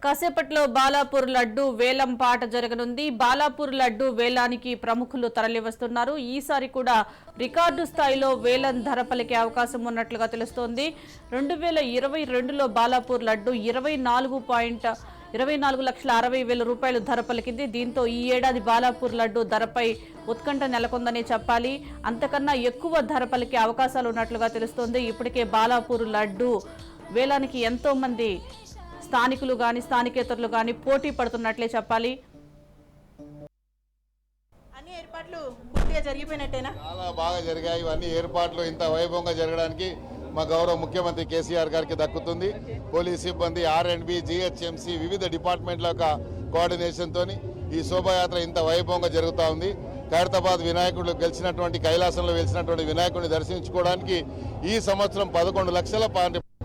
కాసేపట్లో బాలాపూర్ లడ్డు వేలం పాట జరగనుంది. బాలాపూర్ లడ్డు వేలానికి ప్రముఖులు తరలివస్తున్నారు. ఈసారి కూడా రికార్డు స్థాయిలో వేలం ధర పలికే అవకాశం ఉన్నట్లుగా తెలుస్తోంది. 2022లో బాలాపూర్ లడ్డు 24,60,000 రూపాయలు ధర పలికింది. దీంతో ఈ ఏడాది బాలాపూర్ లడ్డు ధరపై ఉత్కంఠ నెలకొందనే చెప్పాలి. అంతకన్నా ఎక్కువ ధర పలికే అవకాశాలు ఉన్నట్లుగా తెలుస్తోంది. ఇప్పటికే బాలాపూర్ లడ్డు వేలానికి ఎంతో మంది స్థానికులు గాని స్థానికేతరులు గాని పోటీ పడుతున్నట్లే చెప్పాలి. అన్ని ఏర్పాట్లు పూర్తిగా జరిగిపోయినట్టేనా? చాలా బాగా జరిగాయి. ఇవన్నీ ఏర్పాట్లు ఇంత వైభవంగా జరగడానికి మా గౌరవ ముఖ్యమంత్రి కేసీఆర్ గారికి దక్కుతుంది. పోలీస్ సిబ్బంది, R&B, GHMC వివిధ డిపార్ట్మెంట్ల యొక్క కోఆర్డినేషన్తో ఈ శోభాయాత్ర ఇంత వైభవంగా జరుగుతూ ఉంది. ఖైరతాబాద్ వినాయకుడు గెలిచినటువంటి కైలాసంలో వెలిసినటువంటి వినాయకుడిని దర్శించుకోవడానికి ఈ సంవత్సరం 11 లక్షల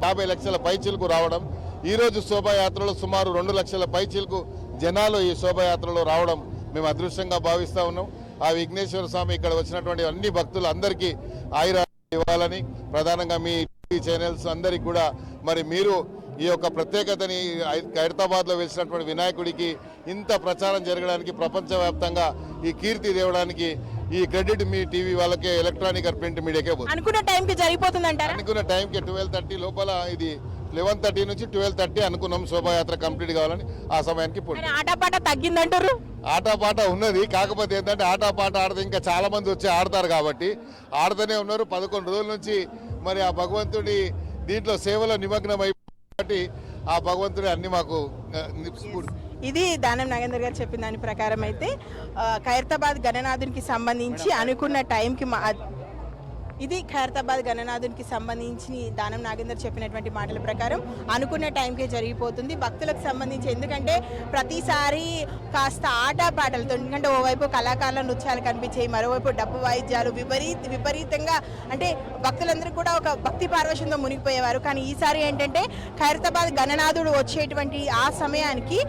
50 లక్షల పైచిలకు రావడం, ఈరోజు శోభాయాత్రలో సుమారు 2 లక్షల పైచిలకు జనాలు ఈ శోభాయాత్రలో రావడం మేము అదృష్టంగా భావిస్తూ ఉన్నాం. ఆ విఘ్నేశ్వర స్వామి ఇక్కడ వచ్చినటువంటి అన్ని భక్తులు అందరికీ ఆయురారోగ్యాలు ఇవ్వాలని, ప్రధానంగా మీ టీవీ ఛానల్స్ అందరికీ కూడా మరి మీరు ఈ యొక్క ప్రత్యేకతని ఖైరతాబాద్లో వెలిసినటువంటి వినాయకుడికి ఇంత ప్రచారం జరగడానికి, ప్రపంచవ్యాప్తంగా ఈ కీర్తి తేవడానికి ఈ క్రెడిట్ మీ టీవీ వాళ్ళకే, ఎలక్ట్రానిక్ ప్రింట్ మీడియాకే పోతుంది. అనుకున్న టైంకి జరిగిపోతుంది అంటారా? అనుకున్న టైంకి 12:30 లోపల, ఇది 11:30 నుంచి 12:30 అనుకున్నాం శోభాయాత్ర కంప్లీట్ కావాలని. ఆ సమయానికి ఆటపాట తగ్గిందంటారు? ఆటపాట ఉన్నది. కాకపోతే ఏంటంటే ఆటపాట ఆడితే ఇంకా చాలా మంది వచ్చి ఆడతారు కాబట్టి ఆడుతూనే ఉన్నారు. 11 రోజుల నుంచి మరి ఆ భగవంతుడి దీంట్లో సేవలో నిమగ్నం అయిపోయి ఆ భగవంతుడి అన్ని మాకు ఇది దానం నాగేందర్ గారు చెప్పిన దాని ప్రకారం అయితే ఖైరతాబాద్ గణనాథునికి సంబంధించి అనుకున్న టైంకి ఇది ఖైరతాబాద్ గణనాథునికి సంబంధించి దానం నాగేందర్ చెప్పినటువంటి మాటల ప్రకారం అనుకున్న టైంకే జరిగిపోతుంది. భక్తులకు సంబంధించి ఎందుకంటే ప్రతిసారి కాస్త ఆటపాటలతో, ఎందుకంటే ఓవైపు కళాకారుల నృత్యాలు కనిపించాయి, మరోవైపు డబ్బు వాయిద్యాలు విపరీతంగా, అంటే భక్తులందరూ కూడా ఒక భక్తి పార్వశంతో మునిగిపోయేవారు. కానీ ఈసారి ఏంటంటే ఖైరతాబాద్ గణనాథుడు వచ్చేటువంటి ఆ సమయానికి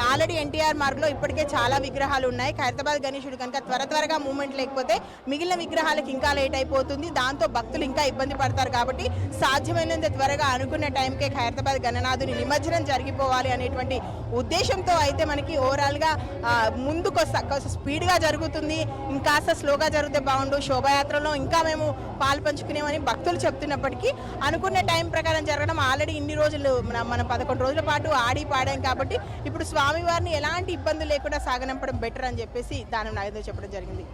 ఆల్రెడీ ఎన్టీఆర్ మార్గ్లో ఇప్పటికే చాలా విగ్రహాలు ఉన్నాయి. ఖైరతాబాద్ గణేశుడు కనుక త్వరగా మూవ్మెంట్ లేకపోతే మిగిలిన విగ్రహాలకు ఇంకా లేట్ అయిపోతుంది. దాంతో భక్తులు ఇంకా ఇబ్బంది పడతారు. కాబట్టి సాధ్యమైనంత త్వరగా అనుకున్న టైంకే ఖైరతాబాద్ గణనాథుని నిమజ్జనం జరిగిపోవాలి అనేటువంటి ఉద్దేశంతో అయితే మనకి ఓవరాల్గా ముందుకు స్పీడ్గా జరుగుతుంది. ఇంకాస్త స్లోగా జరిగితే బాగుండు, శోభాయాత్రలో ఇంకా మేము పాలు పంచుకునేమని భక్తులు చెప్తున్నప్పటికీ అనుకున్న టైం ప్రకారం జరగడం, ఆల్రెడీ ఇన్ని రోజులు మనం 11 రోజుల పాటు ఆడి పాడాం కాబట్టి ఇప్పుడు స్వామివారిని ఎలాంటి ఇబ్బందులు లేకుండా సాగనంపడం బెటర్ అని చెప్పేసి దానం నాగేంద్ర చెప్పడం జరిగింది.